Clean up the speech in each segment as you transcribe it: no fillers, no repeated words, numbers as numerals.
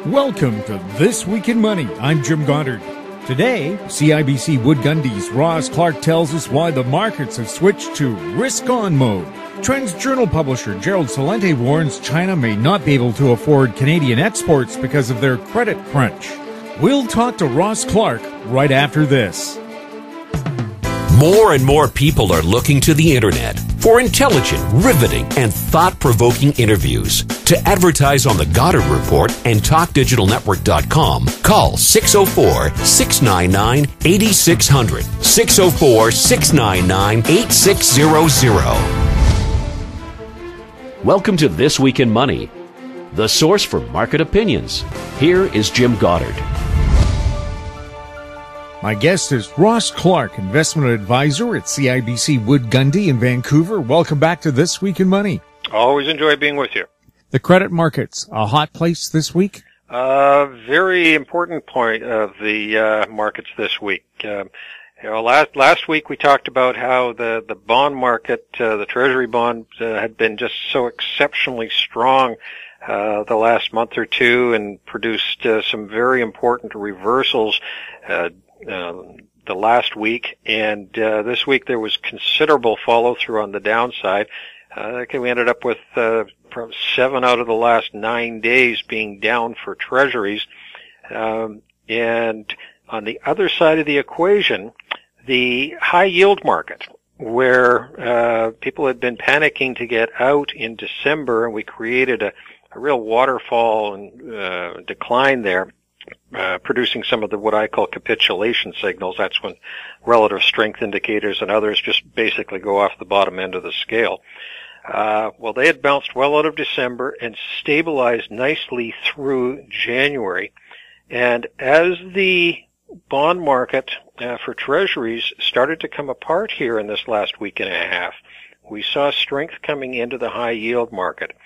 Welcome to This Week in Money. I'm Jim Goddard. Today, CIBC Wood Gundy's Ross Clark tells us why the markets have switched to risk-on mode. Trends Journal publisher Gerald Celente warns China may not be able to afford Canadian exports because of their credit crunch. We'll talk to Ross Clark right after this. More and more people are looking to the internet for intelligent, riveting, and thought-provoking interviews. To advertise on The Goddard Report and TalkDigitalNetwork.com, call 604-699-8600, 604-699-8600. Welcome to This Week in Money, the source for market opinions. Here is Jim Goddard. My guest is Ross Clark, investment advisor at CIBC Wood Gundy in Vancouver. Welcome back to This Week in Money. Always enjoy being with you. The credit markets, a hot place this week? Very important point of the markets this week. Last week we talked about how the bond market, the Treasury bond, had been just so exceptionally strong the last month or two and produced some very important reversals the last week, and this week there was considerable follow-through on the downside. We ended up with 7 out of the last 9 days being down for Treasuries. And on the other side of the equation, the high-yield market, where people had been panicking to get out in December, and we created a real waterfall and decline there. Producing some of what I call capitulation signals. That's when relative strength indicators and others just basically go off the bottom end of the scale. Well, they had bounced well out of December and stabilized nicely through January. And as the bond market for Treasuries started to come apart here in this last week and a half, we saw strength coming into the high yield market.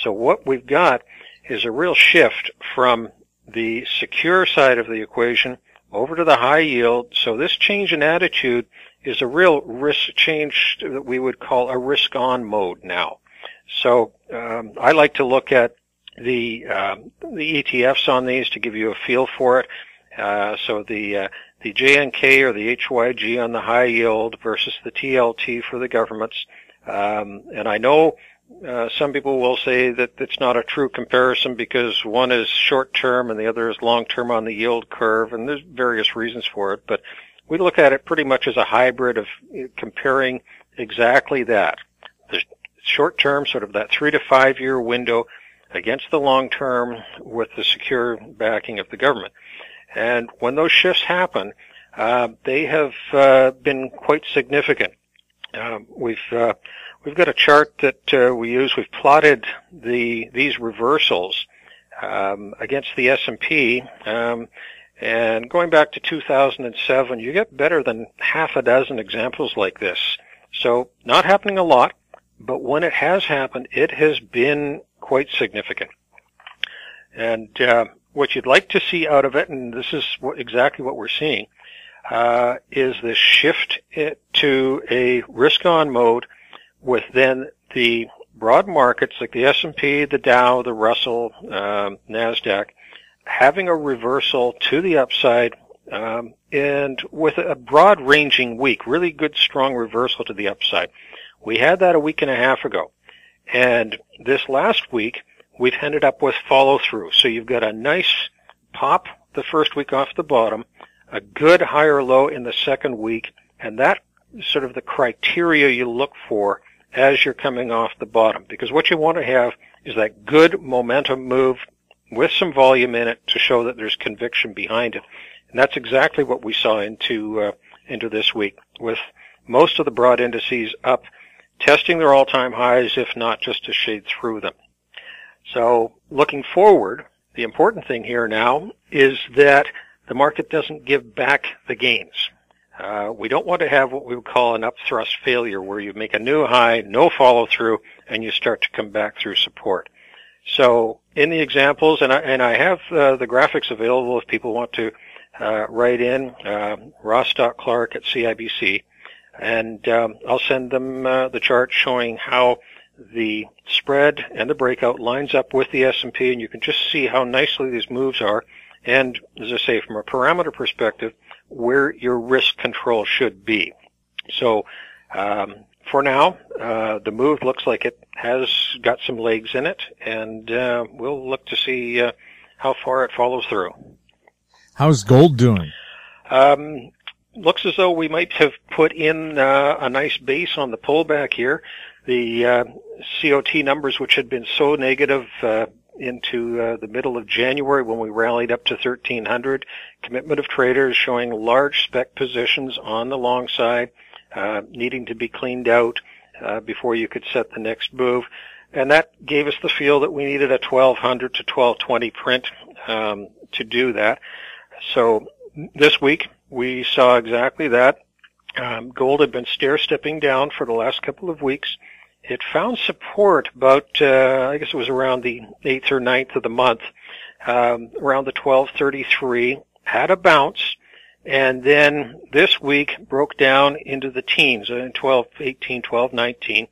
So what we've got is a real shift from the secure side of the equation over to the high yield. So this change in attitude is a real risk change that we would call a risk-on mode now. So I like to look at the ETFs on these to give you a feel for it. So the JNK or the HYG on the high yield versus the TLT for the governments. And I know some people will say that it's not a true comparison because one is short-term and the other is long-term on the yield curve, and there's various reasons for it. But we look at it pretty much as a hybrid of comparing exactly that. The short-term, sort of that 3 to 5 year window against the long-term with the secure backing of the government. And when those shifts happen, they have been quite significant. We've got a chart that we use. We've plotted these reversals against the S&P, and going back to 2007, you get better than half a dozen examples like this. So not happening a lot, but when it has happened, it has been quite significant. And what you'd like to see out of it, and this is exactly what we're seeing, is this shift to a risk-on mode, with then the broad markets like the S&P, the Dow, the Russell, NASDAQ, having a reversal to the upside, and with a broad-ranging week, really good, strong reversal to the upside. We had that a week and a half ago. And this last week, we've ended up with follow-through. So you've got a nice pop the first week off the bottom, a good higher low in the second week, and that sort of the criteria you look for as you're coming off the bottom. Because what you want to have is that good momentum move with some volume in it to show that there's conviction behind it. And that's exactly what we saw into this week, with most of the broad indices up, testing their all-time highs, if not just a shade through them. So looking forward, the important thing here now is that the market doesn't give back the gains. We don't want to have what we would call an upthrust failure, where you make a new high, no follow-through, and you start to come back through support. So in the examples, and I have the graphics available if people want to write in, Ross.Clark at CIBC, and I'll send them the chart showing how the spread and the breakout lines up with the S&P, and you can just see how nicely these moves are. And as I say, from a parameter perspective, where your risk control should be. So for now, the move looks like it has got some legs in it, and we'll look to see how far it follows through. How's gold doing? Looks as though we might have put in a nice base on the pullback here. The COT numbers, which had been so negative into the middle of January when we rallied up to 1,300, commitment of traders showing large spec positions on the long side, needing to be cleaned out before you could set the next move. And that gave us the feel that we needed a 1,200 to 1,220 print to do that. So this week we saw exactly that. Gold had been stair-stepping down for the last couple of weeks. It found support about, I guess it was around the 8th or 9th of the month, around the 1233, had a bounce, and then this week broke down into the teens, 1218, 1219,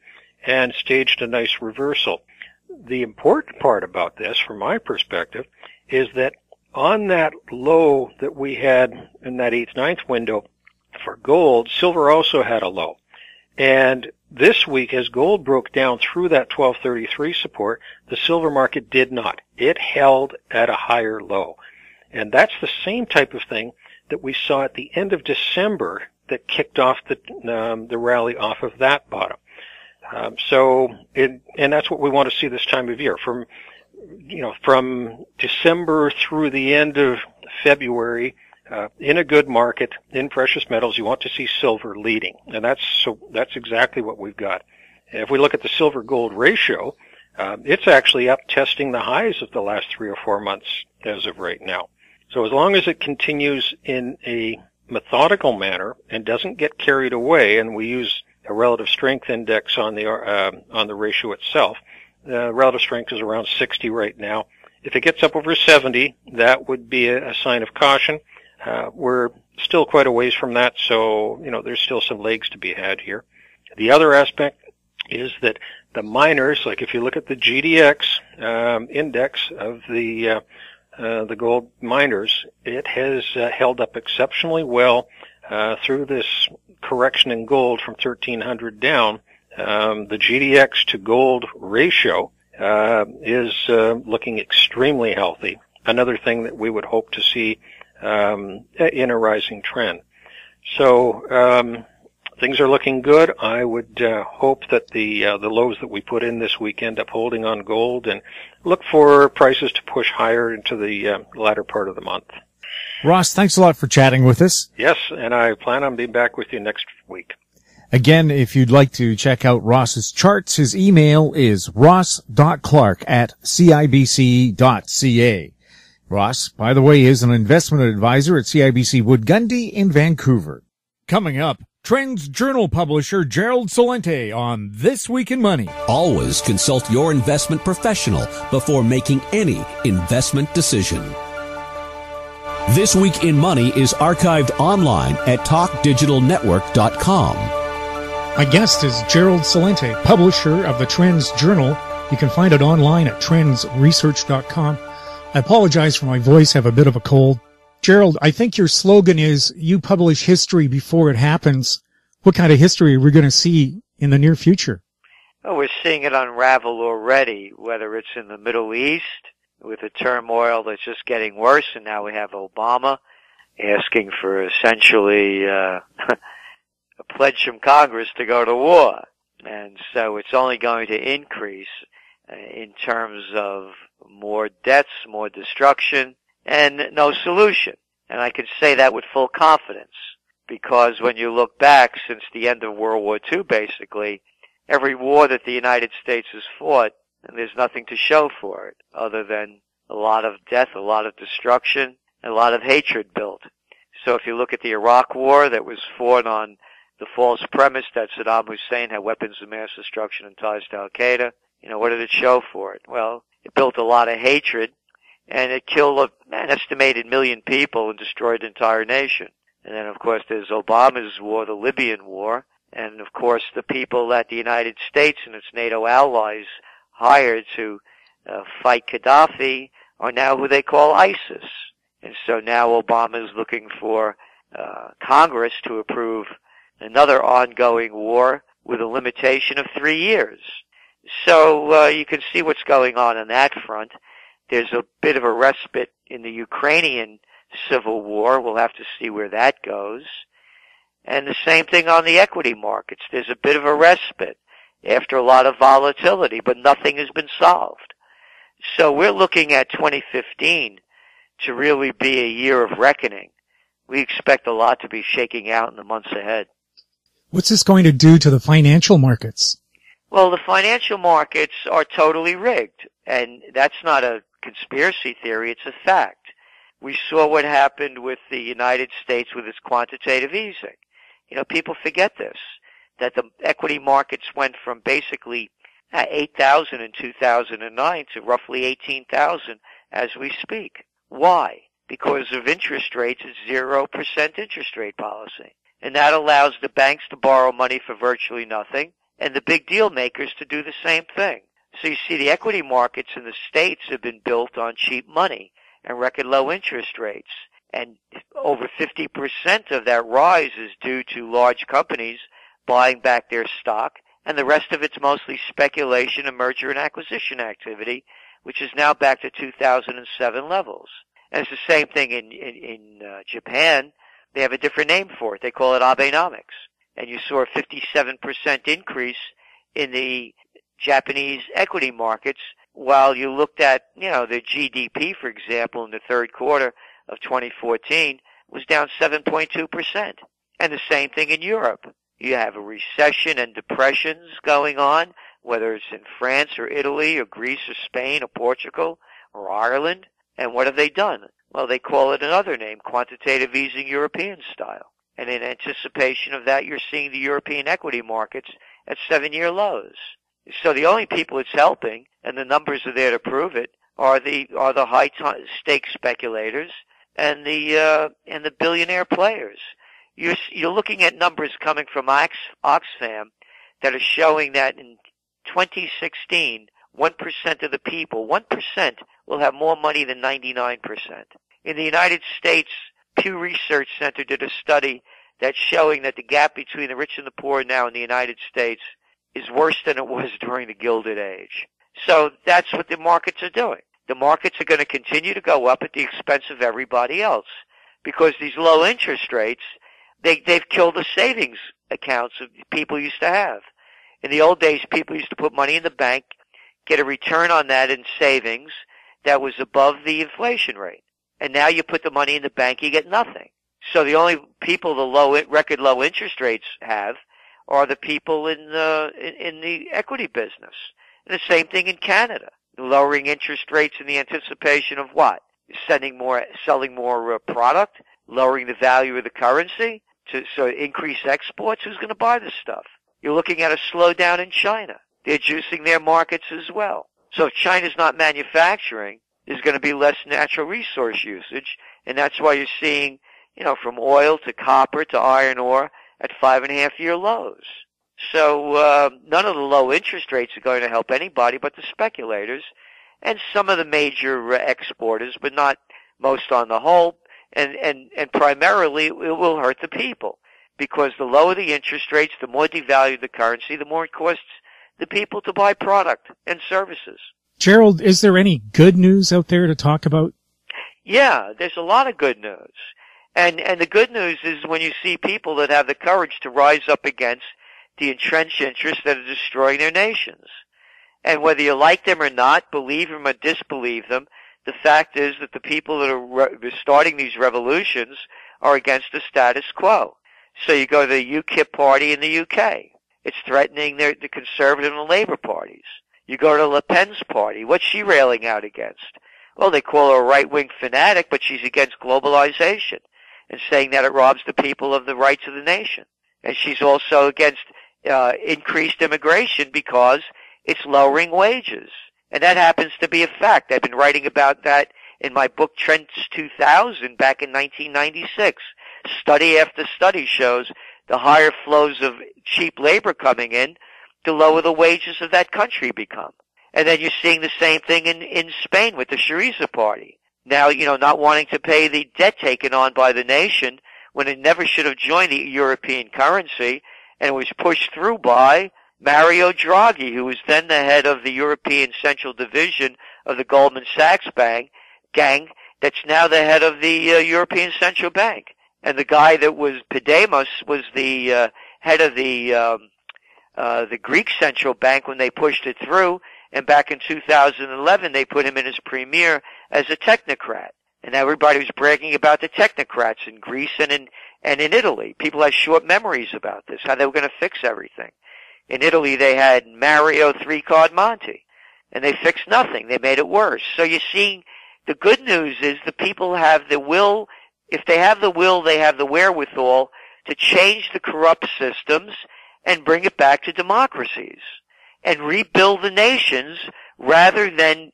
and staged a nice reversal. The important part about this, from my perspective, is that on that low that we had in that 8th, 9th window for gold, silver also had a low. And this week, as gold broke down through that 1233 support, the silver market did not. It held at a higher low. And that's the same type of thing that we saw at the end of December that kicked off the rally off of that bottom. And that's what we want to see this time of year. From December through the end of February, in a good market, in precious metals, you want to see silver leading. And that's exactly what we've got. If we look at the silver-gold ratio, it's actually up testing the highs of the last 3 or 4 months as of right now. So as long as it continues in a methodical manner and doesn't get carried away, and we use a relative strength index on the ratio itself, relative strength is around 60 right now. If it gets up over 70, that would be a sign of caution. We're still quite a ways from that, so, there's still some legs to be had here. The other aspect is that the miners, like if you look at the GDX index of the gold miners, it has held up exceptionally well through this correction in gold from 1,300 down. The GDX to gold ratio is looking extremely healthy. Another thing that we would hope to see in a rising trend. So things are looking good. I would hope that the lows that we put in this week end up holding on gold, and look for prices to push higher into the latter part of the month. Ross, thanks a lot for chatting with us. Yes, and I plan on being back with you next week. Again, if you'd like to check out Ross's charts, his email is ross.clark@cibc.ca. Ross, by the way, is an investment advisor at CIBC Wood Gundy in Vancouver. Coming up, Trends Journal publisher Gerald Celente on This Week in Money. Always consult your investment professional before making any investment decision. This Week in Money is archived online at talkdigitalnetwork.com. My guest is Gerald Celente, publisher of the Trends Journal. You can find it online at trendsresearch.com. I apologize for my voice, I have a bit of a cold. Gerald, I think your slogan is, you publish history before it happens. What kind of history are we going to see in the near future? Well, we're seeing it unravel already, whether it's in the Middle East, with the turmoil that's just getting worse, and now we have Obama asking for essentially a pledge from Congress to go to war. And so it's only going to increase in terms of more deaths, more destruction, and no solution. And I can say that with full confidence, because when you look back since the end of World War II, basically, every war that the United States has fought, and there's nothing to show for it other than a lot of death, a lot of destruction, and a lot of hatred built. So if you look at the Iraq War that was fought on the false premise that Saddam Hussein had weapons of mass destruction and ties to Al-Qaeda, what did it show for it? Well, it built a lot of hatred, and it killed an estimated 1 million people and destroyed an entire nation. And then, of course, there's Obama's war, the Libyan war, And of course, the people that the United States and its NATO allies hired to fight Gaddafi are now who they call ISIS. And so now Obama is looking for Congress to approve another ongoing war with a limitation of 3 years. So you can see what's going on that front. There's a bit of a respite in the Ukrainian civil war. We'll have to see where that goes. And the same thing on the equity markets. There's a bit of a respite after a lot of volatility, but nothing has been solved. So we're looking at 2015 to really be a year of reckoning. We expect a lot to be shaking out in the months ahead. What's this going to do to the financial markets? Well, the financial markets are totally rigged, and that's not a conspiracy theory, it's a fact. We saw what happened with the United States with its quantitative easing. You know, people forget this, that the equity markets went from basically 8,000 in 2009 to roughly 18,000 as we speak. Why? Because of interest rates, it's 0% interest rate policy. And that allows the banks to borrow money for virtually nothing, and the big deal makers to do the same thing. So you see the equity markets in the States have been built on cheap money and record low interest rates. And over 50% of that rise is due to large companies buying back their stock, and the rest of it's mostly speculation and merger and acquisition activity, which is now back to 2007 levels. And it's the same thing in Japan. They have a different name for it. They call it Abenomics. And you saw a 57% increase in the Japanese equity markets, while you looked at, the GDP, for example, in the third quarter of 2014 was down 7.2%. And the same thing in Europe. You have a recession and depressions going on, whether it's in France or Italy or Greece or Spain or Portugal or Ireland. And what have they done? Well, they call it another name, quantitative easing European style. And in anticipation of that, you're seeing the European equity markets at 7-year lows. So the only people it's helping, and the numbers are there to prove it, are the high stake speculators and the billionaire players. You're looking at numbers coming from Oxfam that are showing that in 2016, 1% of the people, 1% will have more money than 99%. In the United States, Pew Research Center did a study that's showing that the gap between the rich and the poor now in the United States is worse than it was during the Gilded Age. So that's what the markets are doing. The markets are going to continue to go up at the expense of everybody else because these low interest rates, they've killed the savings accounts that people used to have. In the old days, people used to put money in the bank, get a return on that in savings that was above the inflation rate. And now you put the money in the bank, you get nothing. So the only people the record low interest rates have are the people in the equity business. And the same thing in Canada. Lowering interest rates in the anticipation of what? Selling more product, lowering the value of the currency, so increase exports. Who's going to buy this stuff? You're looking at a slowdown in China. They're juicing their markets as well. So if China's not manufacturing, there's going to be less natural resource usage, and that's why you're seeing, from oil to copper to iron ore at 5.5-year lows. So none of the low interest rates are going to help anybody but the speculators and some of the major exporters, but not most on the whole. And primarily it will hurt the people because the lower the interest rates, the more devalued the currency, the more it costs the people to buy product and services. Gerald, is there any good news out there to talk about? Yeah, there's a lot of good news. And the good news is when you see people that have the courage to rise up against the entrenched interests that are destroying their nations. And whether you like them or not, believe them or disbelieve them, the fact is that the people that are starting these revolutions are against the status quo. So you go to the UKIP party in the UK. It's threatening the Conservative and Labour parties. You go to Le Pen's party. What's she railing out against? Well, they call her a right-wing fanatic, but she's against globalization and saying that it robs the people of the rights of the nation. And she's also against increased immigration because it's lowering wages. And that happens to be a fact. I've been writing about that in my book Trends 2000 back in 1996. Study after study shows the higher flows of cheap labor coming in, the lower the wages of that country become. And then you're seeing the same thing in Spain with the Syriza party. Now, not wanting to pay the debt taken on by the nation when it never should have joined the European currency, and it was pushed through by Mario Draghi, who was then the head of the European Central Division of the Goldman Sachs gang, that's now the head of the European Central Bank. And the guy that was Podemos was the head of the Greek Central Bank when they pushed it through, and back in 2011 they put him in as premier as a technocrat. And everybody was bragging about the technocrats in Greece and in Italy. People had short memories about this, how they were going to fix everything. In Italy they had Mario Three-Card Monte, and they fixed nothing. They made it worse. So you're seeing, the good news is the people have the will. If they have the will, they have the wherewithal to change the corrupt systems and bring it back to democracies and rebuild the nations rather than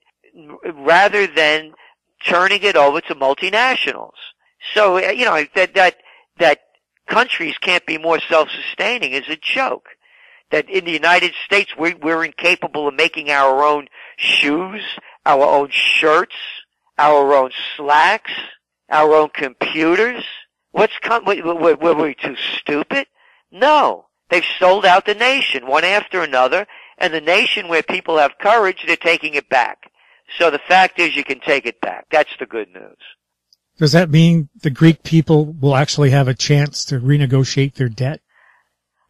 turning it over to multinationals. So, that countries can't be more self-sustaining is a joke. That in the United States we're incapable of making our own shoes, our own shirts, our own slacks, our own computers. Were we too stupid? No. They've sold out the nation one after another, and the nation where people have courage, they're taking it back. So the fact is you can take it back. That's the good news. Does that mean the Greek people will actually have a chance to renegotiate their debt?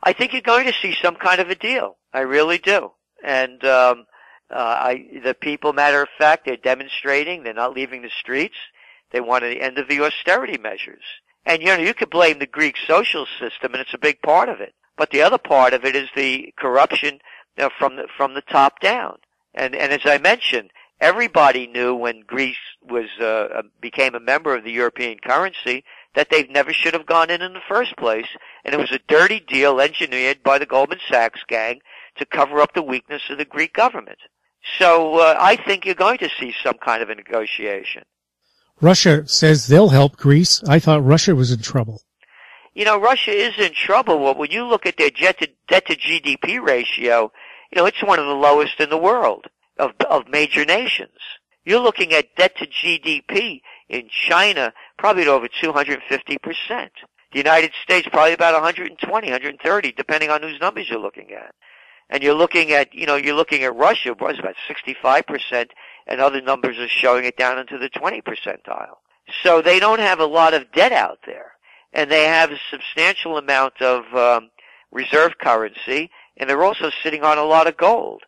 I think you're going to see some kind of a deal. I really do. And the people, matter of fact, they're demonstrating. They're not leaving the streets. They want the end of the austerity measures. And, you could blame the Greek social system, and it's a big part of it. But the other part of it is the corruption from the top down. And as I mentioned, everybody knew when Greece became a member of the European currency that they never should have gone in the first place, and it was a dirty deal engineered by the Goldman Sachs gang to cover up the weakness of the Greek government. So I think you're going to see some kind of a negotiation. Russia says they'll help Greece. I thought Russia was in trouble. Russia is in trouble. Well, when you look at their debt to GDP ratio, it's one of the lowest in the world of major nations. You're looking at debt to GDP in China probably at over 250%. The United States probably about 120, 130, depending on whose numbers you're looking at. And you're looking at Russia, was about 65%, and other numbers are showing it down into the 20 percentile. So they don't have a lot of debt out there. And they have a substantial amount of reserve currency, and they're also sitting on a lot of gold.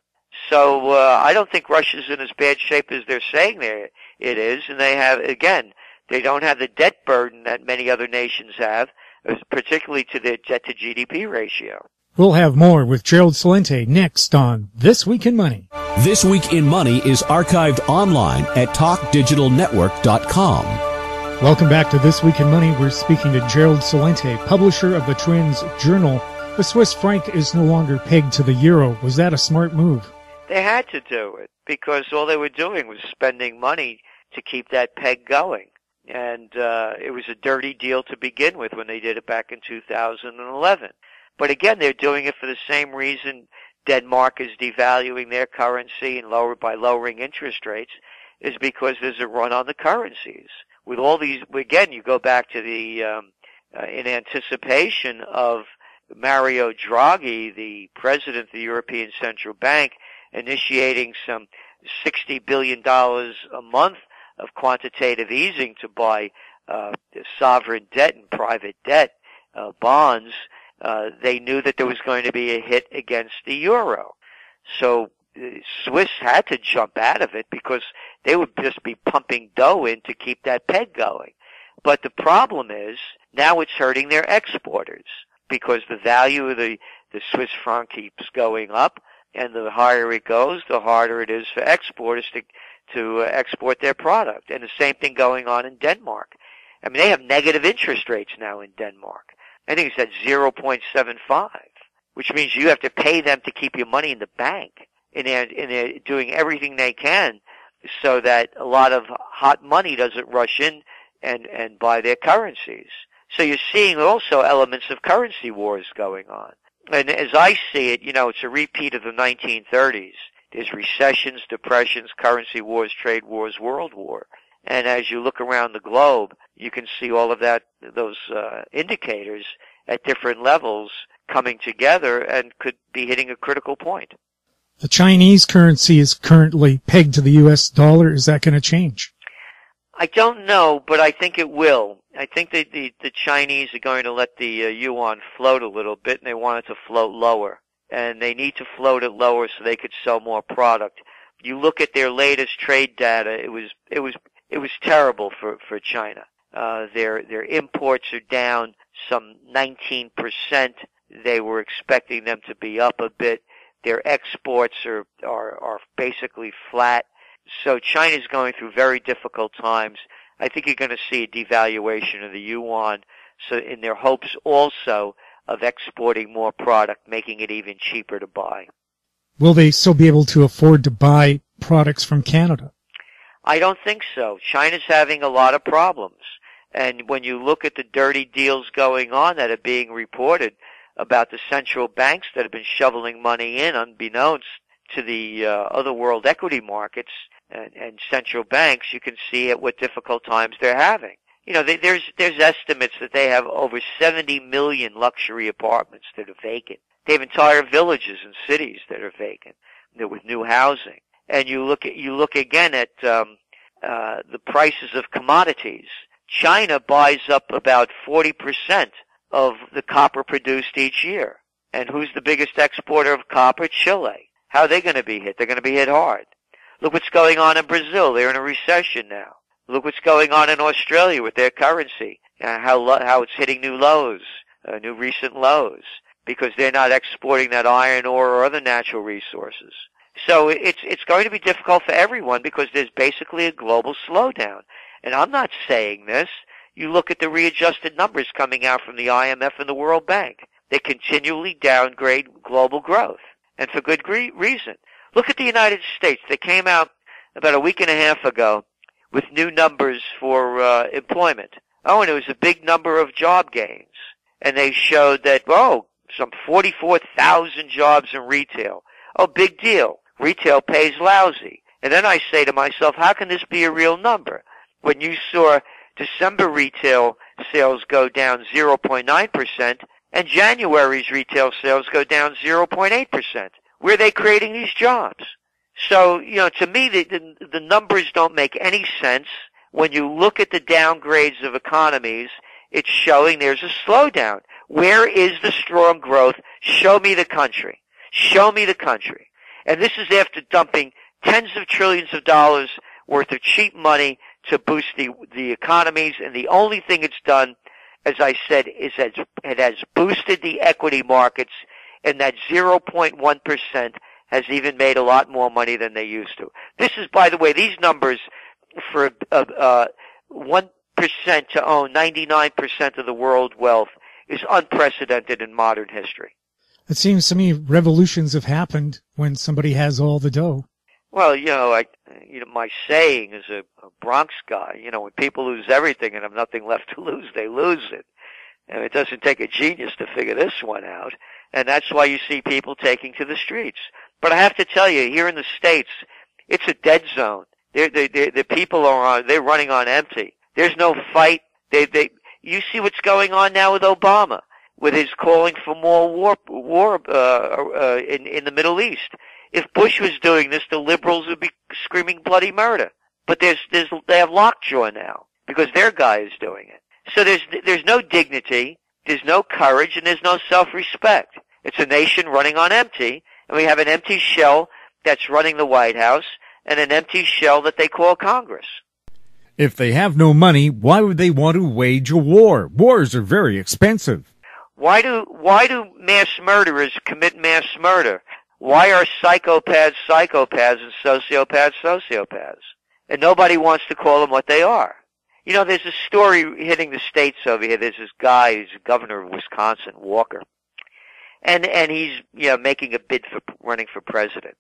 So I don't think Russia's in as bad shape as they're saying it is, and they don't have the debt burden that many other nations have, particularly to their debt to GDP ratio. We'll have more with Gerald Celente next on This Week in Money. This Week in Money is archived online at talkdigitalnetwork.com. Welcome back to This Week in Money. We're speaking to Gerald Celente, publisher of the Trends Journal. The Swiss franc is no longer pegged to the euro. Was that a smart move? They had to do it because all they were doing was spending money to keep that peg going. And it was a dirty deal to begin with when they did it back in 2011. But again, they're doing it for the same reason Denmark is devaluing their currency and by lowering interest rates, is because there's a run on the currencies. With all these, again, you go back to the in anticipation of Mario Draghi, the president of the European Central Bank, initiating some $60 billion a month of quantitative easing to buy sovereign debt and private debt bonds. They knew that there was going to be a hit against the euro. So Swiss had to jump out of it because they would just be pumping dough in to keep that peg going. But the problem is now it's hurting their exporters because the value of the Swiss franc keeps going up, and the higher it goes, the harder it is for exporters to export their product. And the same thing going on in Denmark. I mean, they have negative interest rates now in Denmark. I think it's at 0.75, which means you have to pay them to keep your money in the bank. And they're doing everything they can so that a lot of hot money doesn't rush in and buy their currencies. So you're seeing also elements of currency wars going on. And as I see it, it's a repeat of the 1930s. There's recessions, depressions, currency wars, trade wars, world war. And as you look around the globe, you can see all of those indicators at different levels coming together and could be hitting a critical point. The Chinese currency is currently pegged to the U.S. dollar. Is that going to change? I don't know, but I think it will. I think that the Chinese are going to let the yuan float a little bit, and they want it to float lower. And they need to float it lower so they could sell more product. You look at their latest trade data, it was terrible for China. Their imports are down some 19%. They were expecting them to be up a bit. Their exports are basically flat. So China's going through very difficult times. I think you're going to see a devaluation of the yuan, so in their hopes also of exporting more product, making it even cheaper to buy. Will they still be able to afford to buy products from Canada? I don't think so. China's having a lot of problems. And when you look at the dirty deals going on that are being reported about the central banks that have been shoveling money in unbeknownst to the other world equity markets and central banks, you can see at what difficult times they're having. There's estimates that they have over 70 million luxury apartments that are vacant. They have entire villages and cities that are vacant, with new housing. And you look again at the prices of commodities. China buys up about 40% of the copper produced each year. And who's the biggest exporter of copper? Chile. How are they going to be hit? They're going to be hit hard. Look what's going on in Brazil. They're in a recession now. Look what's going on in Australia with their currency. How it's hitting new lows, new recent lows, because they're not exporting that iron ore or other natural resources. So it's going to be difficult for everyone because there's basically a global slowdown. And I'm not saying this. You look at the readjusted numbers coming out from the IMF and the World Bank. They continually downgrade global growth, and for good reason. Look at the United States. They came out about a week and a half ago with new numbers for employment. Oh, and it was a big number of job gains. And they showed that, some 44,000 jobs in retail. Oh, big deal. Retail pays lousy. And then I say to myself, how can this be a real number? When you saw December retail sales go down 0.9% and January's retail sales go down 0.8%. Where are they creating these jobs? So, to me, the numbers don't make any sense. When you look at the downgrades of economies, it's showing there's a slowdown. Where is the strong growth? Show me the country. Show me the country. And this is after dumping tens of trillions of dollars worth of cheap money to boost the economies, and the only thing it's done, as I said, is that it has boosted the equity markets, and that 0.1% has even made a lot more money than they used to. This is, by the way, these numbers for 1% to own 99% of the world wealth is unprecedented in modern history. It seems to me revolutions have happened when somebody has all the dough. Well, my saying as a Bronx guy, when people lose everything and have nothing left to lose, they lose it. And it doesn't take a genius to figure this one out. And that's why you see people taking to the streets. But I have to tell you, here in the States, it's a dead zone. The people they're running on empty. There's no fight. You see what's going on now with Obama, with his calling for more war in the Middle East. If Bush was doing this, the liberals would be screaming bloody murder. But they have lockjaw now because their guy is doing it. So there's no dignity, there's no courage, and there's no self-respect. It's a nation running on empty, and we have an empty shell that's running the White House and an empty shell that they call Congress. If they have no money, why would they want to wage a war? Wars are very expensive. Why do mass murderers commit mass murder? Why are psychopaths psychopaths and sociopaths sociopaths? And nobody wants to call them what they are. There's a story hitting the States over here. There's this guy, he's governor of Wisconsin, Walker. And he's, making a bid for running for president.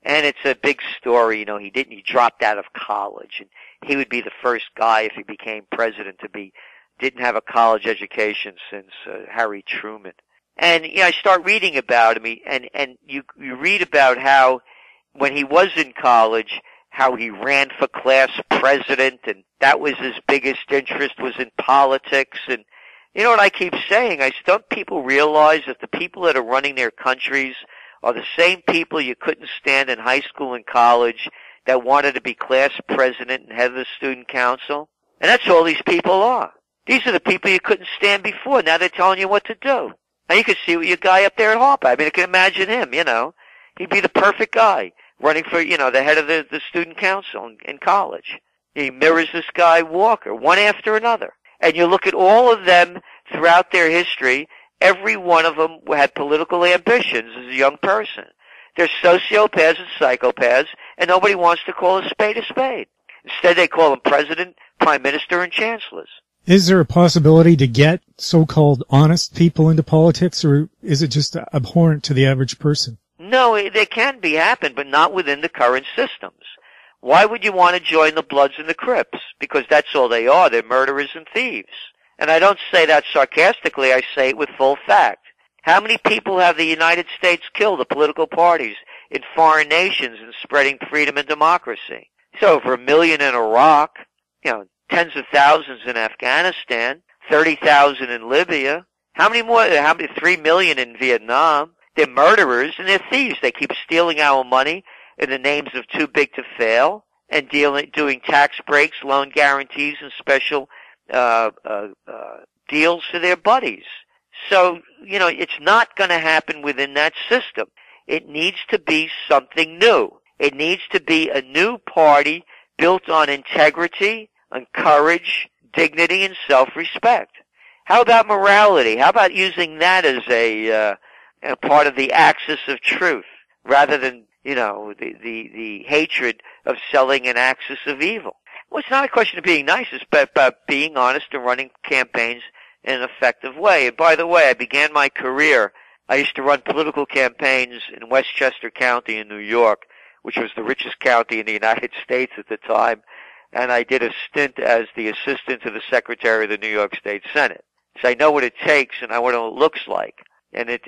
And it's a big story, he dropped out of college, and he would be the first guy, if he became president, to be didn't have a college education since Harry Truman. And I start reading about him, and you read about how when he was in college, how he ran for class president, and that was his biggest interest was in politics. And you know what I keep saying? Don't people realize that the people that are running their countries are the same people you couldn't stand in high school and college that wanted to be class president and head of the student council? And that's all these people are. These are the people you couldn't stand before. Now they're telling you what to do. Now you can see what your guy up there at Harper. I mean, I can imagine him, He'd be the perfect guy running for, the head of the student council in college. He mirrors this guy Walker, one after another. And you look at all of them throughout their history, every one of them had political ambitions as a young person. They're sociopaths and psychopaths, and nobody wants to call a spade a spade. Instead, they call them president, prime minister, and chancellors. Is there a possibility to get so-called honest people into politics, or is it just abhorrent to the average person? No, there can be happen, but not within the current systems. Why would you want to join the Bloods and the Crips? Because that's all they are. They're murderers and thieves. And I don't say that sarcastically. I say it with full fact. How many people have the United States killed, the political parties, in foreign nations in spreading freedom and democracy? It's over 1 million in Iraq, tens of thousands in Afghanistan, 30,000 in Libya. How many more? 3 million in Vietnam. They're murderers and they're thieves. They keep stealing our money in the names of too big to fail and doing tax breaks, loan guarantees, and special deals for their buddies. So, it's not going to happen within that system. It needs to be something new. It needs to be a new party built on integrity, on courage, dignity, and self-respect. How about morality? How about using that as a part of the axis of truth rather than, the hatred of selling an axis of evil? Well, it's not a question of being nice. It's about being honest and running campaigns in an effective way. And by the way, I began my career, I used to run political campaigns in Westchester County in New York, which was the richest county in the United States at the time. And I did a stint as the assistant to the Secretary of the New York State Senate. So I know what it takes and I know what it looks like. And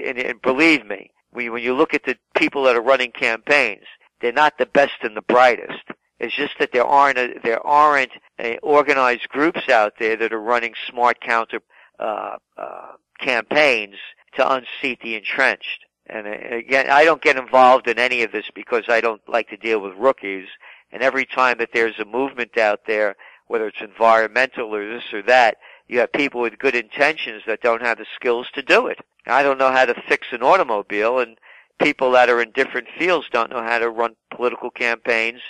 believe me, when you look at the people that are running campaigns, they're not the best and the brightest. It's just that there aren't organized groups out there that are running smart counter campaigns to unseat the entrenched. And again, I don't get involved in any of this because I don't like to deal with rookies. And every time that there's a movement out there, whether it's environmental or this or that, you have people with good intentions that don't have the skills to do it. I don't know how to fix an automobile, and people that are in different fields don't know how to run political campaigns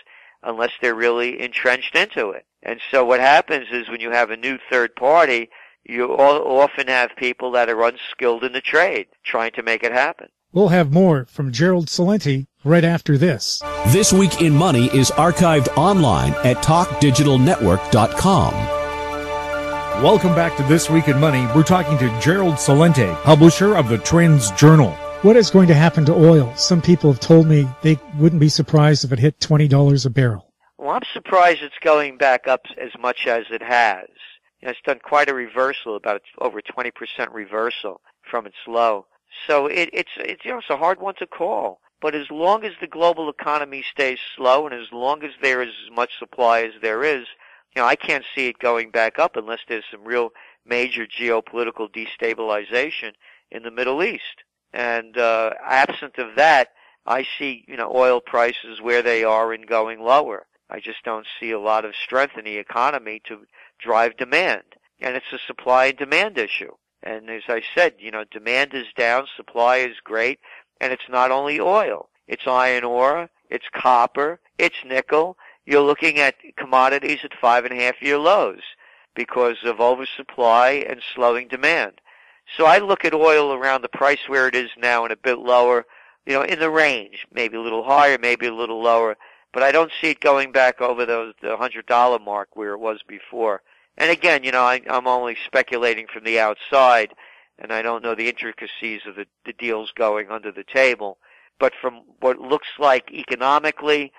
unless they're really entrenched into it. And so what happens is when you have a new third party, you often have people that are unskilled in the trade trying to make it happen. We'll have more from Gerald Celente right after this. This Week in Money is archived online at talkdigitalnetwork.com. Welcome back to This Week in Money. We're talking to Gerald Celente, publisher of the Trends Journal. What is going to happen to oil? Some people have told me they wouldn't be surprised if it hit $20 a barrel. Well, I'm surprised it's going back up as much as it has. It's done quite a reversal, about over 20% reversal from its low. So it's a hard one to call. But as long as the global economy stays slow and as long as there is as much supply as there is, I can't see it going back up unless there's some real major geopolitical destabilization in the Middle East. And absent of that, I see, oil prices where they are and going lower. I just don't see a lot of strength in the economy to drive demand. And it's a supply and demand issue. And as I said, demand is down, supply is great, and it's not only oil. It's iron ore, it's copper, it's nickel. You're looking at commodities at 5.5-year lows because of oversupply and slowing demand. So I look at oil around the price where it is now and a bit lower, in the range, maybe a little higher, maybe a little lower, but I don't see it going back over the $100 mark where it was before. And again, I'm only speculating from the outside, and I don't know the intricacies of the deals going under the table. But from what looks like economically,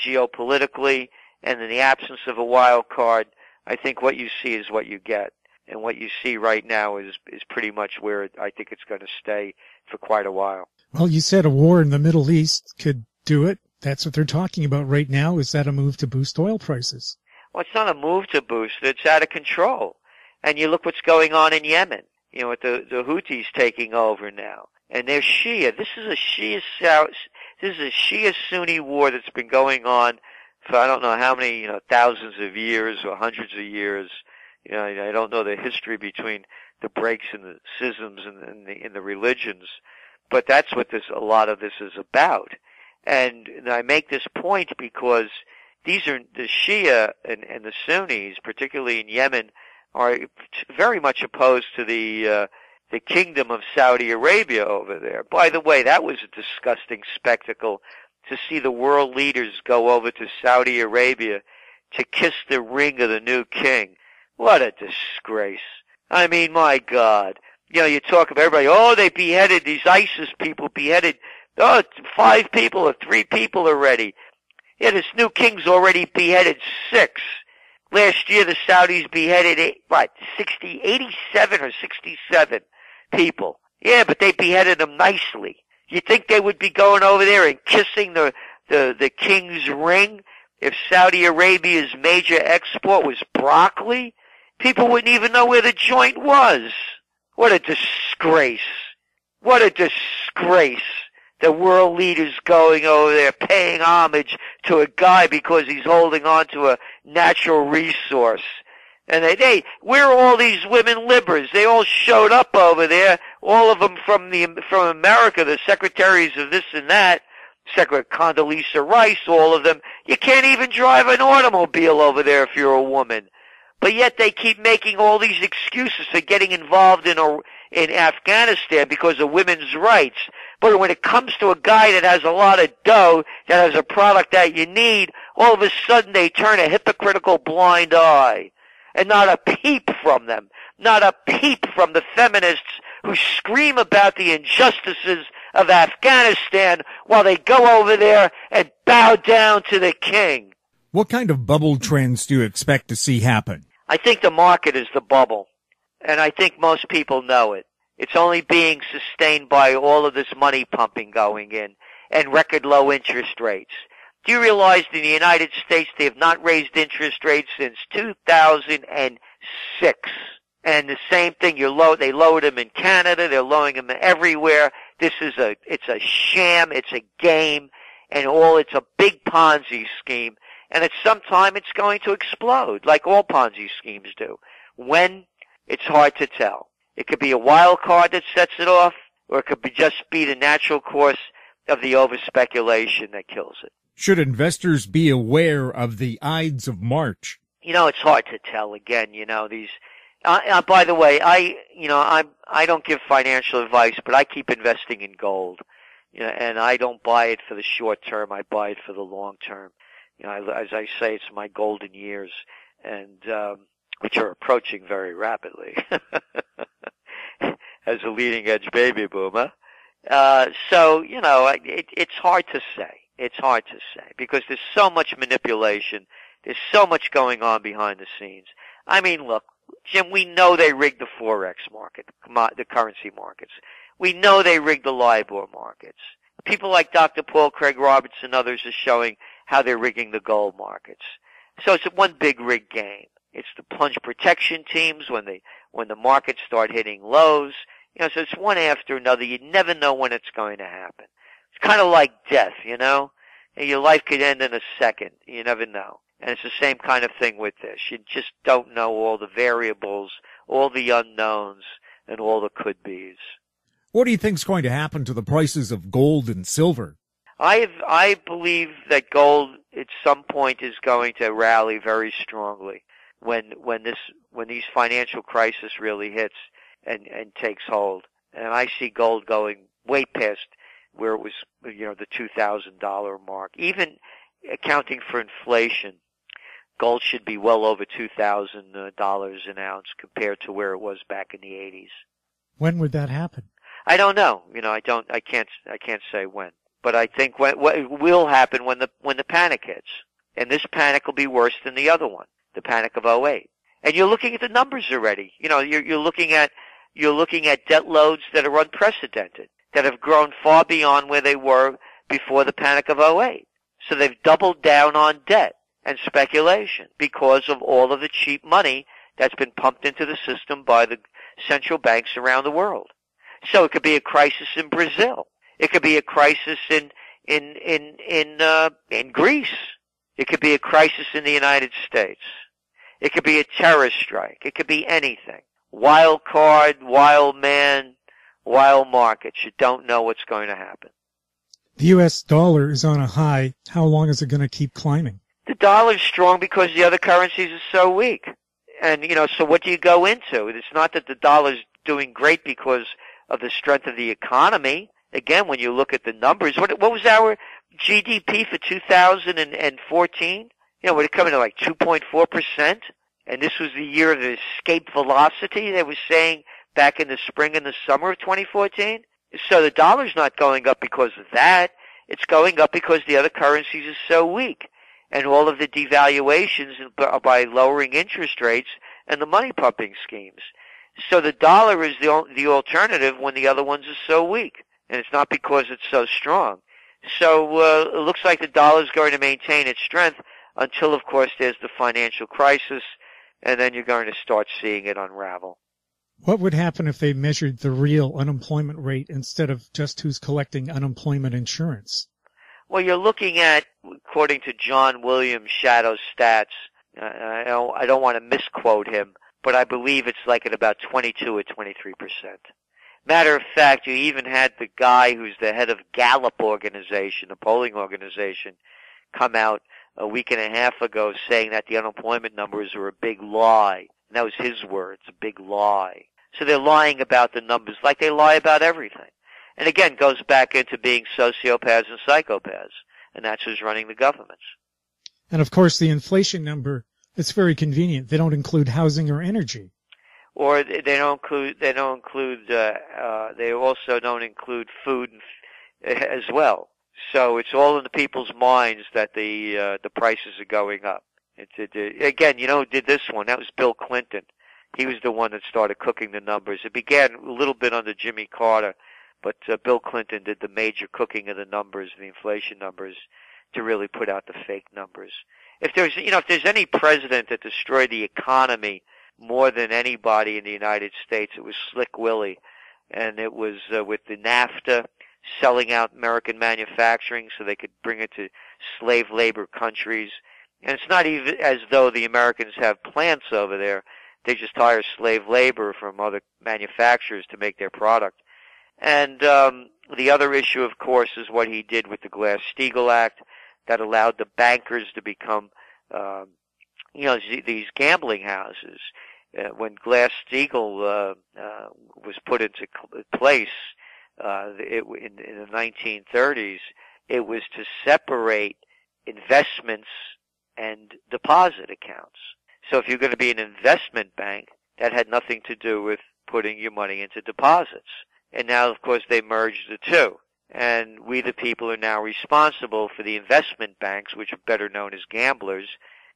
geopolitically, and in the absence of a wild card, I think what you see is what you get. And what you see right now is pretty much where I think it's going to stay for quite a while. Well, you said a war in the Middle East could do it. That's what they're talking about right now. Is that a move to boost oil prices? Well, it's not a move to boost. It's out of control. And you look what's going on in Yemen, with the Houthis taking over now. And they're Shia. This is a Shia Sunni war that's been going on for I don't know how many, thousands of years or hundreds of years. I don't know the history between the breaks in the schisms and in the religions, but that's what a lot of this is about. And I make this point because these are the Shia and the Sunnis, particularly in Yemen, are very much opposed to the kingdom of Saudi Arabia over there. By the way, that was a disgusting spectacle to see the world leaders go over to Saudi Arabia to kiss the ring of the new king. What a disgrace. I mean, my God. You talk about everybody, they beheaded, these ISIS people beheaded, 5 people or 3 people already. Yeah, this new king's already beheaded 6. Last year the Saudis beheaded, 87 or 67 people. Yeah, but they beheaded them nicely. You think they would be going over there and kissing the king's ring if Saudi Arabia's major export was broccoli? People wouldn't even know where the joint was. What a disgrace. What a disgrace. The world leaders going over there paying homage to a guy because he's holding on to a natural resource. And where are all these women libers? They all showed up over there, all of them from America, the secretaries of this and that, Secretary Condoleezza Rice, all of them. You can't even drive an automobile over there if you're a woman. But yet they keep making all these excuses for getting involved in Afghanistan because of women's rights. But when it comes to a guy that has a lot of dough, that has a product that you need, all of a sudden they turn a hypocritical blind eye. And not a peep from them. Not a peep from the feminists who scream about the injustices of Afghanistan while they go over there and bow down to the king. What kind of bubble trends do you expect to see happen? I think the market is the bubble, and I think most people know it. It's only being sustained by all of this money pumping going in and record low interest rates. Do you realize in the United States they have not raised interest rates since 2006? And the same thing, they lowered them in Canada, they're lowering them everywhere. It's a sham, it's a game, and it's a big Ponzi scheme. And at some time it's going to explode, like all Ponzi schemes do. When? It's hard to tell. It could be a wild card that sets it off, or it could just be the natural course of the over-speculation that kills it. Should investors be aware of the Ides of March? It's hard to tell again, these. By the way, I don't give financial advice, but I keep investing in gold. And I don't buy it for the short term. I buy it for the long term. As I say, it's my golden years, and which are approaching very rapidly as a leading edge baby boomer. So it's hard to say. It's hard to say because there's so much manipulation. There's so much going on behind the scenes. I mean, look, Jim, we know they rigged the Forex market, the currency markets. We know they rigged the LIBOR markets. People like Dr. Paul Craig Roberts and others are showing how they're rigging the gold markets. So it's one big rigged game. It's the plunge protection teams when the markets start hitting lows. So it's one after another. You never know when it's going to happen. It's kind of like death, And your life could end in a second. You never know. And it's the same kind of thing with this. You just don't know all the variables, all the unknowns, and all the could-bes. What do you think is going to happen to the prices of gold and silver? I believe that gold at some point is going to rally very strongly when these financial crisis really hits and takes hold. And I see gold going way past where it was, the $2,000 mark. Even accounting for inflation, gold should be well over $2,000 an ounce compared to where it was back in the 80s. When would that happen? I don't know. I can't say when. But I think what will happen when the panic hits. And this panic will be worse than the other one, the panic of '08. And you're looking at the numbers already. You know, you're looking at debt loads that are unprecedented, that have grown far beyond where they were before the panic of '08. So they've doubled down on debt and speculation because of all of the cheap money that's been pumped into the system by the central banks around the world. So it could be a crisis in Brazil. It could be a crisis in Greece. It could be a crisis in the United States. It could be a terror strike. It could be anything. Wild card, wild man, wild markets. You don't know what's going to happen. The U.S. dollar is on a high. How long is it going to keep climbing? The dollar's strong because the other currencies are so weak. And, you know, so what do you go into? It's not that the dollar's doing great because of the strength of the economy. Again, when you look at the numbers, what was our GDP for 2014? You know, would it come into like 2.4%? And this was the year of the escape velocity they were saying back in the spring and the summer of 2014. So the dollar's not going up because of that. It's going up because the other currencies are so weak. And all of the devaluations by lowering interest rates and the money pumping schemes. So the dollar is the alternative when the other ones are so weak. And it's not because it's so strong. So it looks like the dollar is going to maintain its strength until, of course, there's the financial crisis, and then you're going to start seeing it unravel. What would happen if they measured the real unemployment rate instead of just who's collecting unemployment insurance? Well, you're looking at, according to John Williams' Shadow Stats, I don't want to misquote him, but I believe it's like at about 22 or 23%. Matter of fact, you even had the guy who's the head of Gallup organization, the polling organization, come out a week and a half ago saying that the unemployment numbers are a big lie. And that was his words, a big lie. So they're lying about the numbers like they lie about everything. And again, goes back into being sociopaths and psychopaths. And that's who's running the governments. And of course, the inflation number, it's very convenient. They don't include housing or energy. Or they also don't include food as well. So it's all in the people's minds that the prices are going up. Again, you know who did this one? That was Bill Clinton. He was the one that started cooking the numbers. It began a little bit under Jimmy Carter, but Bill Clinton did the major cooking of the numbers, the inflation numbers, to really put out the fake numbers. If there's any president that destroyed the economy more than anybody in the United States, it was Slick Willie, and it was with the NAFTA, selling out American manufacturing so they could bring it to slave labor countries. And it's not even as though the Americans have plants over there. They just hire slave labor from other manufacturers to make their product. And the other issue, of course, is what he did with the Glass-Steagall Act that allowed the bankers to become, these gambling houses. When Glass-Steagall was put into place in the 1930s, it was to separate investments and deposit accounts. So if you're going to be an investment bank, that had nothing to do with putting your money into deposits. And now, of course, they merged the two. And we, the people, are now responsible for the investment banks, which are better known as gamblers,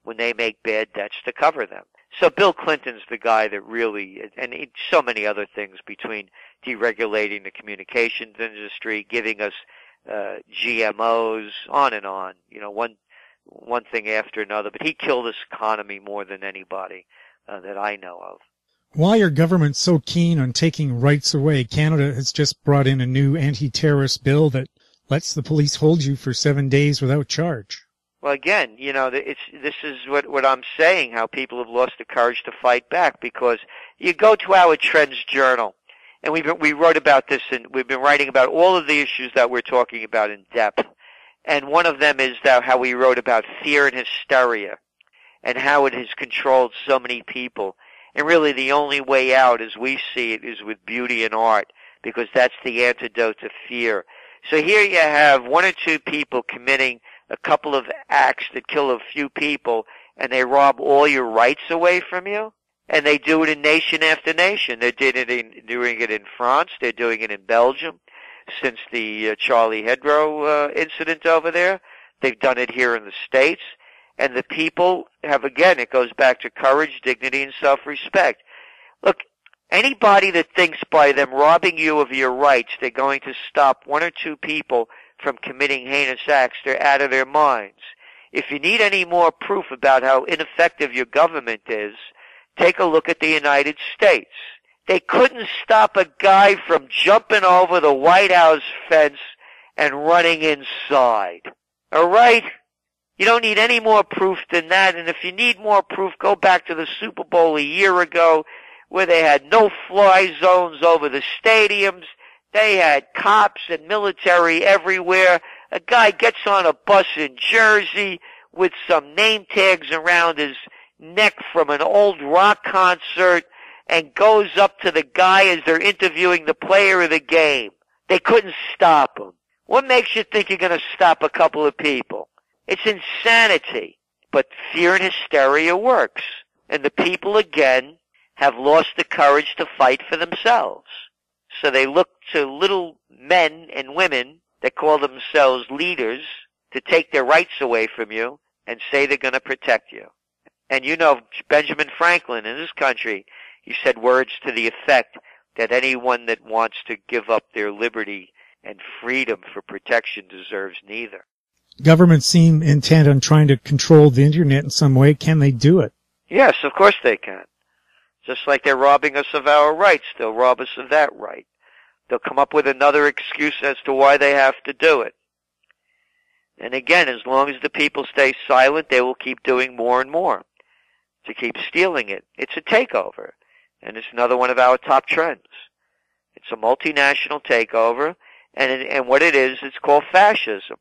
when they make bad debts to cover them. So Bill Clinton's the guy that really, and so many other things between deregulating the communications industry, giving us GMOs, on and on, one thing after another. But he killed this economy more than anybody that I know of. Why are governments so keen on taking rights away? Canada has just brought in a new anti-terrorist bill that lets the police hold you for 7 days without charge. Well, again, this is what I'm saying, how people have lost the courage to fight back, because you go to our Trends Journal, and we wrote about this, and we've been writing about all of the issues that we're talking about in depth. And one of them is how we wrote about fear and hysteria, and how it has controlled so many people. And really the only way out, as we see it, is with beauty and art, because that's the antidote to fear. So here you have one or two people committing a couple of acts that kill a few people, and they rob all your rights away from you. And they do it in nation after nation. They're doing it in France. They're doing it in Belgium since the Charlie Hebdo incident over there. They've done it here in the States. And the people have, again, it goes back to courage, dignity, and self-respect. Look, anybody that thinks by them robbing you of your rights they're going to stop one or two people from committing heinous acts, they're out of their minds. If you need any more proof about how ineffective your government is, take a look at the United States. They couldn't stop a guy from jumping over the White House fence and running inside. All right? You don't need any more proof than that, and if you need more proof, go back to the Super Bowl a year ago where they had no-fly zones over the stadiums. They had cops and military everywhere. A guy gets on a bus in Jersey with some name tags around his neck from an old rock concert and goes up to the guy as they're interviewing the player of the game. They couldn't stop him. What makes you think you're going to stop a couple of people? It's insanity. But fear and hysteria works. And the people, again, have lost the courage to fight for themselves. So they look to little men and women that call themselves leaders to take their rights away from you and say they're going to protect you. And you know, Benjamin Franklin in this country, he said words to the effect that anyone that wants to give up their liberty and freedom for protection deserves neither. Governments seem intent on trying to control the internet in some way. Can they do it? Yes, of course they can. Just like they're robbing us of our rights, they'll rob us of that right. They'll come up with another excuse as to why they have to do it. And again, as long as the people stay silent, they will keep doing more and more to keep stealing it. It's a takeover, and it's another one of our top trends. It's a multinational takeover, and what it is, it's called fascism,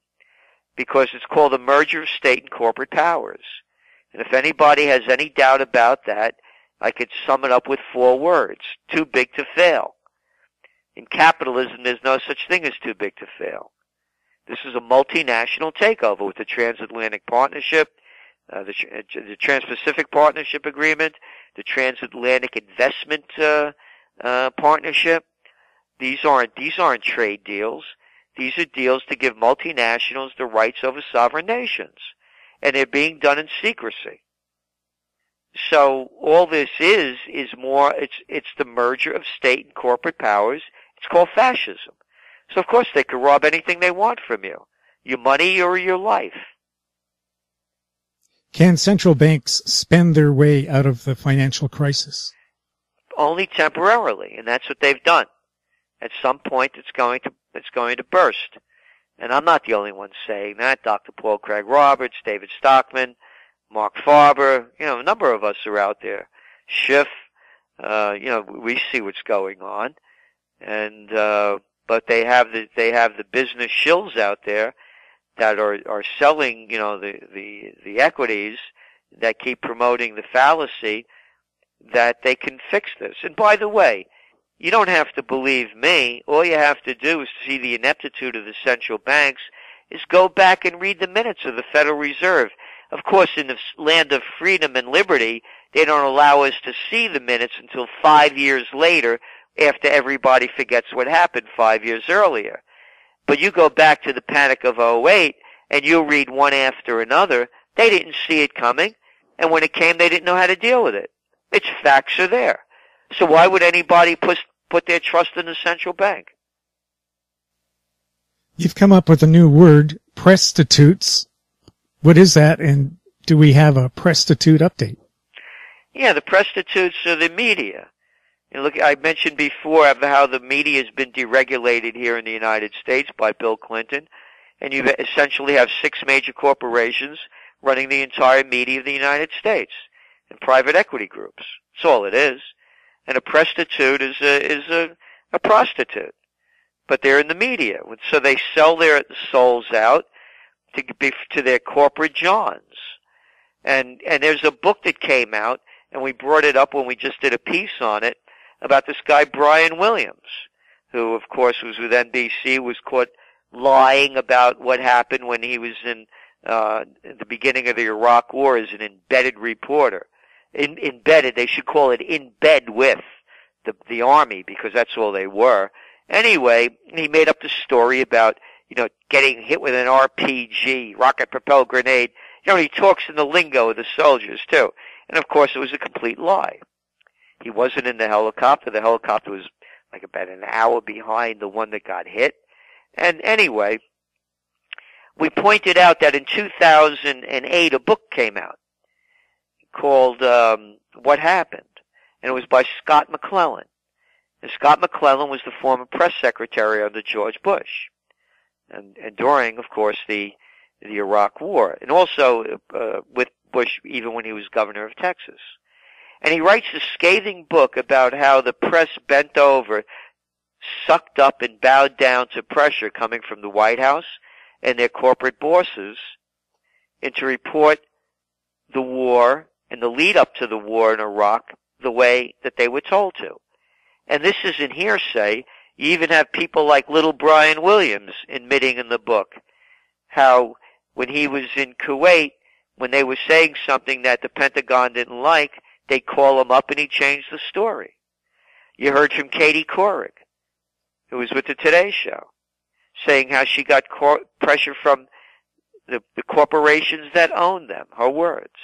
because it's called a merger of state and corporate powers. And if anybody has any doubt about that, I could sum it up with 4 words: too big to fail. In capitalism, there's no such thing as too big to fail. This is a multinational takeover with the Transatlantic Partnership, the Trans-Pacific Partnership Agreement, the Transatlantic Investment Partnership. These aren't trade deals. These are deals to give multinationals the rights over sovereign nations, and they're being done in secrecy. So all this is more. It's the merger of state and corporate powers. It's called fascism. So of course they can rob anything they want from you, your money or your life. Can central banks spend their way out of the financial crisis? Only temporarily, and that's what they've done. At some point, it's going to burst. And I'm not the only one saying that. Dr. Paul Craig Roberts, David Stockman, Mark Farber, a number of us are out there. Schiff, we see what's going on, and but they have the business shills out there that are selling, the equities that keep promoting the fallacy that they can fix this. And by the way, you don't have to believe me. All you have to do is see the ineptitude of the central banks is go back and read the minutes of the Federal Reserve. Of course, in the land of freedom and liberty, they don't allow us to see the minutes until 5 years later, after everybody forgets what happened 5 years earlier. But you go back to the Panic of '08, and you'll read one after another. They didn't see it coming, and when it came, they didn't know how to deal with it. Its facts are there. So why would anybody put their trust in the central bank? You've come up with a new word, prostitutes. What is that, and do we have a prostitute update? Yeah, the prostitutes are the media. Look, I mentioned before how the media has been deregulated here in the United States by Bill Clinton, and you essentially have 6 major corporations running the entire media of the United States and private equity groups. That's all it is. And a prostitute is a prostitute, but they're in the media, so they sell their souls out to their corporate johns. And there's a book that came out, and we brought it up when we just did a piece on it, about this guy Brian Williams, who of course was with NBC, was caught lying about what happened when he was in the beginning of the Iraq War as an embedded reporter. Embedded, they should call it in bed with the army, because that's all they were. Anyway, he made up the story about, getting hit with an RPG, rocket propelled grenade, he talks in the lingo of the soldiers, too. And, of course, it was a complete lie. He wasn't in the helicopter. The helicopter was like about an hour behind the one that got hit. And anyway, we pointed out that in 2008 a book came out called What Happened, and it was by Scott McClellan. And Scott McClellan was the former press secretary under George Bush, and during, of course, the Iraq War, and also with Bush even when he was governor of Texas. And he writes a scathing book about how the press bent over, sucked up and bowed down to pressure coming from the White House and their corporate bosses, and to report the war and the lead up to the war in Iraq the way that they were told to. And this isn't hearsay. You even have people like little Brian Williams admitting in the book how when he was in Kuwait, when they were saying something that the Pentagon didn't like, they'd call him up and he'd change the story. You heard from Katie Couric, who was with the Today Show, saying how she got pressure from the corporations that own them, her words,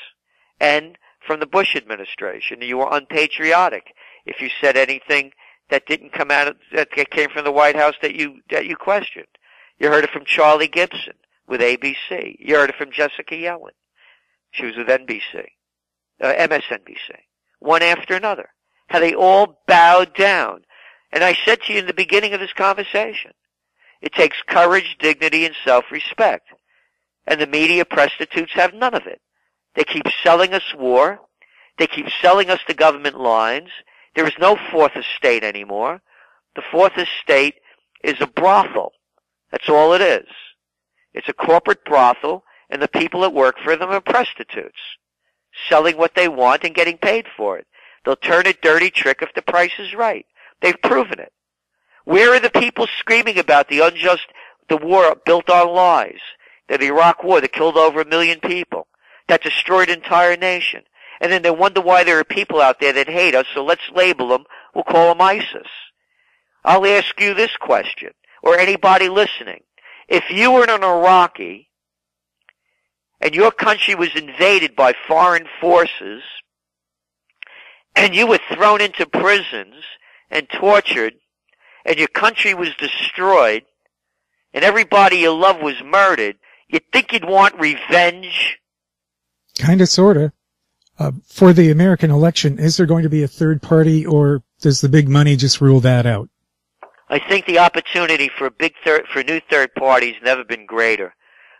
and from the Bush administration. You were unpatriotic if you said anything that didn't come out that came from the White House that you questioned. You heard it from Charlie Gibson with ABC. You heard it from Jessica Yellen. She was with MSNBC. One after another. How they all bowed down. And I said to you in the beginning of this conversation, it takes courage, dignity, and self-respect. And the media prostitutes have none of it. They keep selling us war. They keep selling us the government lines. There is no fourth estate anymore. The fourth estate is a brothel. That's all it is. It's a corporate brothel, and the people that work for them are prostitutes, selling what they want and getting paid for it. They'll turn a dirty trick if the price is right. They've proven it. Where are the people screaming about the war built on lies, the Iraq war that killed over 1 million people, that destroyed an entire nation? And then they wonder why there are people out there that hate us, so let's label them. We'll call them ISIS. I'll ask you this question, or anybody listening. If you were an Iraqi and your country was invaded by foreign forces and you were thrown into prisons and tortured and your country was destroyed and everybody you love was murdered, you'd think you'd want revenge? Kinda, sorta. For the American election, is there going to be a third party, or does the big money just rule that out? I think the opportunity for new third parties never been greater,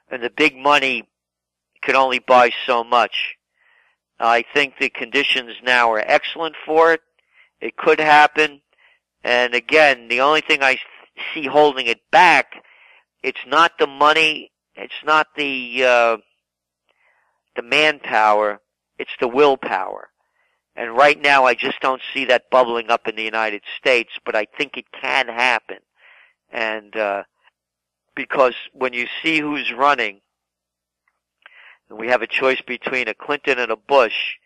and the big money can only buy so much. I think the conditions now are excellent for it. It could happen, and again, the only thing I see holding it back, it's not the money, it's not the manpower, it's the willpower. And right now I just don't see that bubbling up in the United States, but I think it can happen. And because when you see who's running, and we have a choice between a Clinton and a Bush,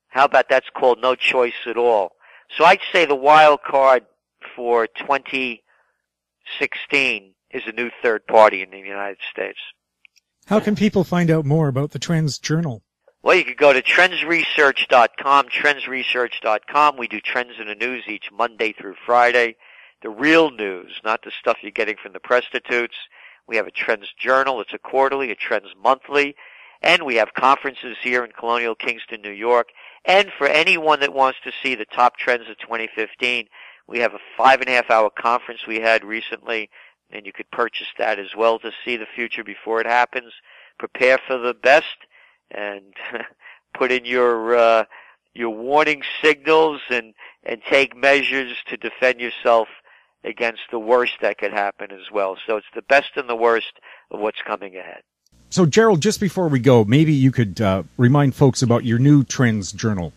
how about that's called no choice at all? So I'd say the wild card for 2016 is a new third party in the United States. How can people find out more about the Trends Journal? Well, you could go to trendsresearch.com, trendsresearch.com. We do trends in the news each Monday through Friday. The real news, not the stuff you're getting from the prostitutes. We have a Trends Journal. It's a quarterly, a Trends Monthly. And we have conferences here in Colonial Kingston, New York. And for anyone that wants to see the top trends of 2015, we have a 5.5-hour conference we had recently, and you could purchase that as well to see the future before it happens. Prepare for the best. And put in your warning signals and take measures to defend yourself against the worst that could happen as well. So it's the best and the worst of what's coming ahead. So, Gerald, just before we go, maybe you could remind folks about your new Trends Journal.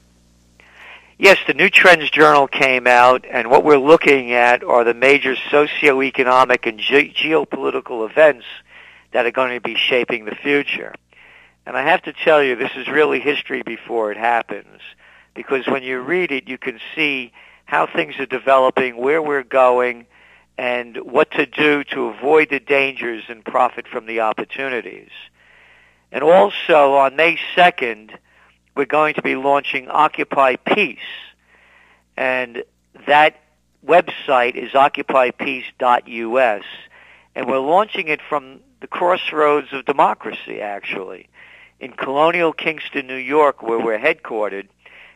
Yes, the new Trends Journal came out, and what we're looking at are the major socioeconomic and geopolitical events that are going to be shaping the future. And I have to tell you, this is really history before it happens, because when you read it, you can see how things are developing, where we're going, and what to do to avoid the dangers and profit from the opportunities. And also on May 2nd, we're going to be launching Occupy Peace. And that website is occupypeace.us. And we're launching it from the crossroads of democracy, actually. In colonial Kingston, New York, where we're headquartered,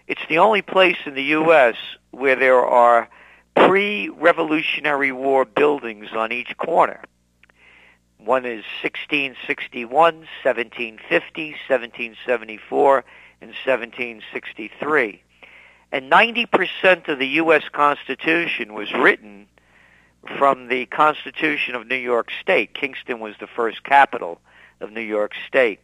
it's the only place in the U.S. where there are pre-Revolutionary War buildings on each corner. One is 1661, 1750, 1774, and 1763. And 90% of the U.S. Constitution was written from the Constitution of New York State. Kingston was the first capital of New York State.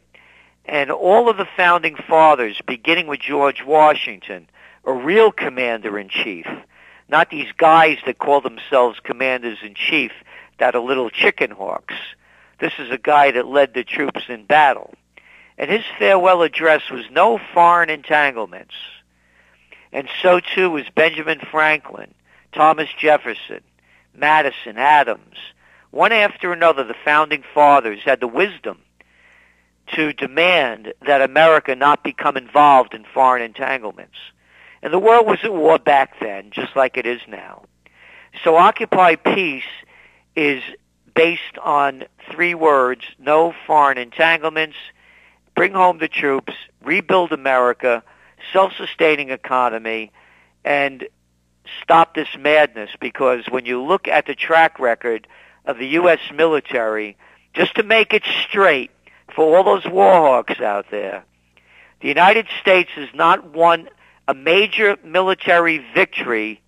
And all of the founding fathers, beginning with George Washington, a real commander-in-chief, not these guys that call themselves commanders-in-chief that are little chicken hawks. This is a guy that led the troops in battle. And his farewell address was no foreign entanglements. And so too was Benjamin Franklin, Thomas Jefferson, Madison, Adams. One after another, the founding fathers had the wisdom to demand that America not become involved in foreign entanglements. And the world was at war back then, just like it is now. So Occupy Peace is based on 3 words: no foreign entanglements, bring home the troops, rebuild America, self-sustaining economy, and stop this madness. Because when you look at the track record of the U.S. military, just to make it straight for all those war hawks out there, the United States has not won a major military victory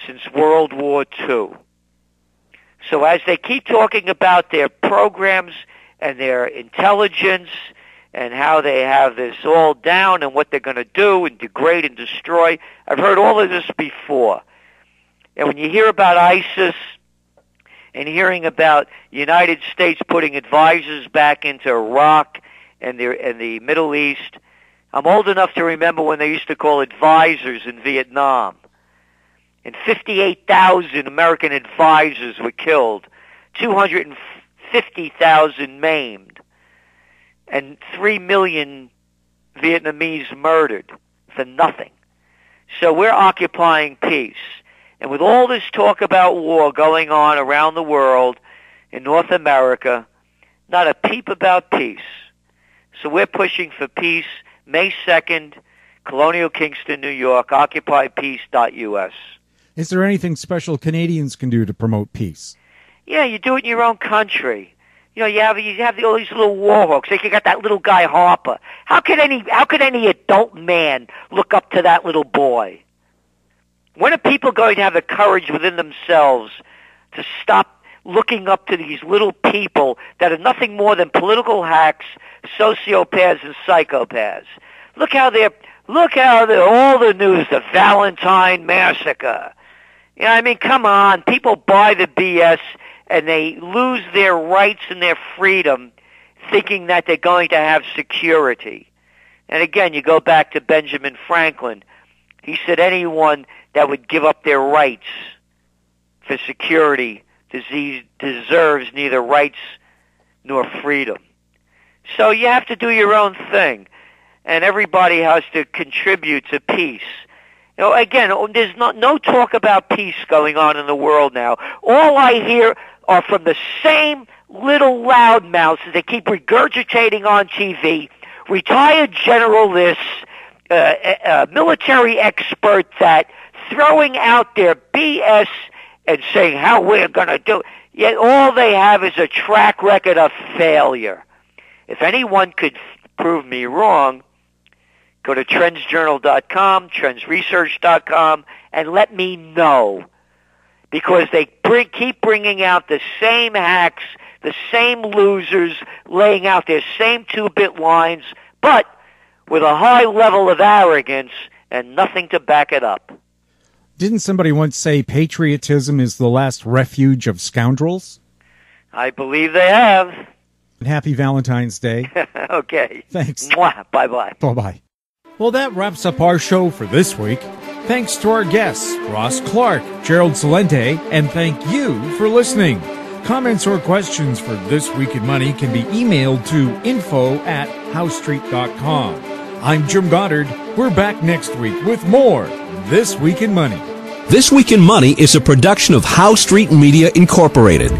since World War II. So as they keep talking about their programs and their intelligence and how they have this all down and what they're going to do and degrade and destroy, I've heard all of this before. And when you hear about ISIS and hearing about the United States putting advisors back into Iraq and the Middle East, I'm old enough to remember when they used to call advisors in Vietnam. And 58,000 American advisors were killed, 250,000 maimed, and 3 million Vietnamese murdered for nothing. So we're occupying peace. And with all this talk about war going on around the world, in North America, not a peep about peace. So we're pushing for peace. May 2nd, Colonial Kingston, New York, occupypeace.us. Is there anything special Canadians can do to promote peace? Yeah, you do it in your own country. You know, you have all these little war hawks. Like you got that little guy Harper. How could any adult man look up to that little boy? When are people going to have the courage within themselves to stop looking up to these little people that are nothing more than political hacks, sociopaths, and psychopaths? Look how all the news, the Valentine massacre. You know, I mean, come on. People buy the BS and they lose their rights and their freedom thinking that they're going to have security. And again, you go back to Benjamin Franklin. He said anyone that would give up their rights for security deserves neither rights nor freedom. So you have to do your own thing. And everybody has to contribute to peace. You know, again, there's no talk about peace going on in the world now. All I hear are from the same little loudmouths that keep regurgitating on TV, retired generalists, military expert that throwing out their BS and saying how we're going to do it. Yet all they have is a track record of failure. If anyone could prove me wrong, go to trendsjournal.com, trendsresearch.com, and let me know. Because they keep bringing out the same hacks, the same losers, laying out their same 2-bit lines, but with a high level of arrogance and nothing to back it up. Didn't somebody once say patriotism is the last refuge of scoundrels? I believe they have. And happy Valentine's Day. Okay. Thanks. Mwah. Bye-bye. Bye-bye. Well, that wraps up our show for this week. Thanks to our guests, Ross Clark, Gerald Celente, and thank you for listening. Comments or questions for This Week in Money can be emailed to info@howstreet.com. I'm Jim Goddard. We're back next week with more This Week in Money. This Week in Money is a production of How Street Media Incorporated.